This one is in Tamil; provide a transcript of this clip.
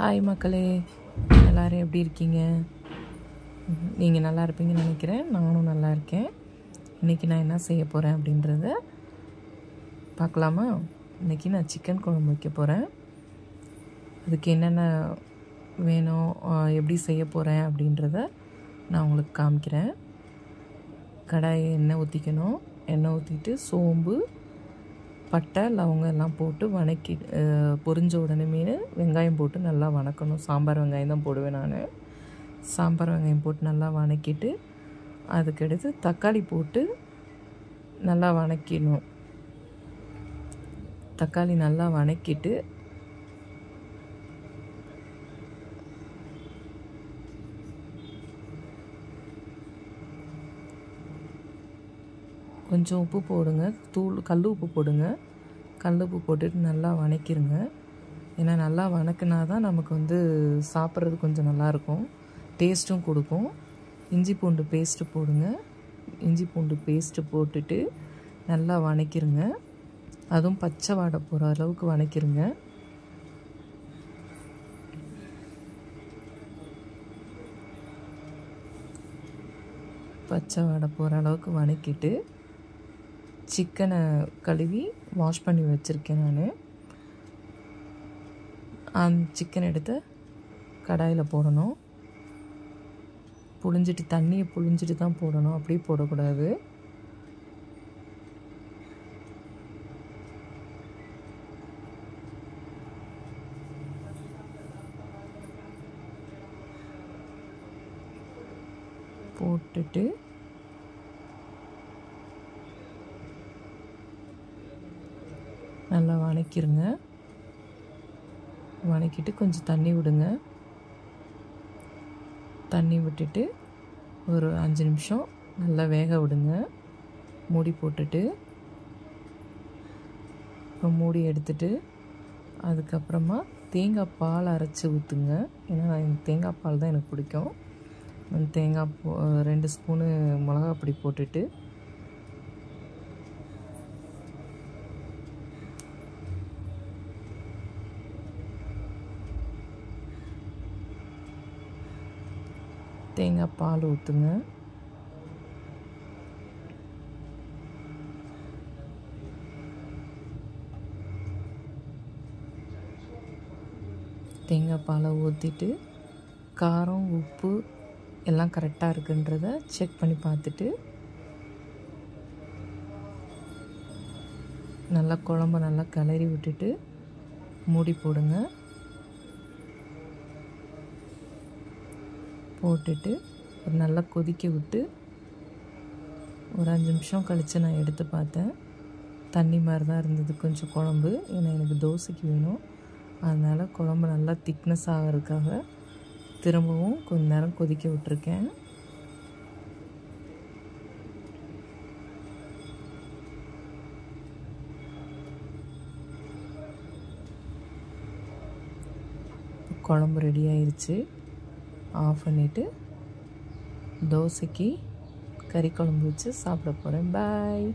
ஹாய் மக்களே, எல்லோரும் எப்படி இருக்கீங்க? நீங்கள் நல்லா இருப்பீங்கன்னு நினைக்கிறேன். நானும் நல்லா இருக்கேன். இன்றைக்கி நான் என்ன செய்ய போகிறேன் அப்படின்றத பார்க்கலாமா? இன்றைக்கி நான் சிக்கன் குழம்பு வைக்க போகிறேன். அதுக்கு என்னென்ன வேணும், எப்படி செய்ய போகிறேன் அப்படின்றத நான் உங்களுக்கு காமிக்கிறேன். கடாயை எண்ணெய் ஊற்றிக்கணும். எண்ணெய் ஊற்றிட்டு சோம்பு, பட்டை, லவங்கம் எல்லாம் போட்டு வணக்கி பொரிஞ்ச உடனே வெங்காயம் போட்டு நல்லா வணக்கணும். சாம்பார் வெங்காயம் தான் போடுவேன் நான். சாம்பார் வெங்காயம் போட்டு நல்லா வணக்கிட்டு அதுக்கடுத்து தக்காளி போட்டு நல்லா வணக்கிடணும். தக்காளி நல்லா வணக்கிட்டு கொஞ்சம் உப்பு போடுங்க, கல் உப்பு போடுங்க. கல் உப்பு போட்டுட்டு நல்லா வணக்கிடுங்க. ஏன்னா நல்லா வணக்கினா தான் நமக்கு சாப்பிட்றது கொஞ்சம் நல்லாயிருக்கும், டேஸ்ட்டும் கொடுக்கும். இஞ்சி பூண்டு பேஸ்ட்டு போடுங்க. இஞ்சி பூண்டு பேஸ்ட்டு போட்டுட்டு நல்லா வணக்கிடுங்க. அதுவும் பச்சை வாடை போகிற அளவுக்கு வணக்கிடுங்க. பச்சை வாடை போகிற அளவுக்கு வணக்கிட்டு சிக்கனை கழுவி வாஷ் பண்ணி வச்சுருக்கேன் நான். அந்த சிக்கன் எடுத்து கடாயில் போடணும். தண்ணியை புழிஞ்சிட்டு தான் போடணும், அப்படியே போடக்கூடாது. போட்டுட்டு நல்லா வணக்கிடுங்க. வணக்கிட்டு கொஞ்சம் தண்ணி விடுங்க. தண்ணி விட்டுட்டு ஒரு 5 நிமிஷம் நல்லா வேக விடுங்க. மூடி போட்டுட்டு மூடி எடுத்துட்டு அதுக்கப்புறமா தேங்காய் பால் அரைச்சி ஊற்றுங்க. ஏன்னா தேங்காய் பால் தான் எனக்கு பிடிக்கும். தேங்காய் 2 ஸ்பூனு மிளகா பொடி போட்டுட்டு தேங்காய் பால் ஊற்றுங்க. தேங்காய் பாலை ஊற்றிட்டு காரம் உப்பு எல்லாம் கரெக்டாக இருக்குன்றத செக் பண்ணி பார்த்துட்டு நல்லா குழம்பு நல்லா கிளறி விட்டுட்டு மூடி போடுங்க. போட்டுட்டு ஒரு நல்லா கொதிக்க விட்டு ஒரு 5 நிமிஷம் கழித்து நான் எடுத்து பார்த்தேன். தண்ணி மாதிரி தான் இருந்தது கொஞ்சம் குழம்பு. ஏன்னா எனக்கு தோசைக்கு வேணும். அதனால் குழம்பு நல்லா திக்னஸ் ஆகிறதுக்காக திரும்பவும் கொஞ்ச நேரம் கொதிக்க விட்டுருக்கேன். குழம்பு ரெடி ஆயிடுச்சு. ஆஃப் பண்ணிவிட்டு தோசைக்கு கறி குழம்பு வச்சு சாப்பிட போகிறேன். பாய்.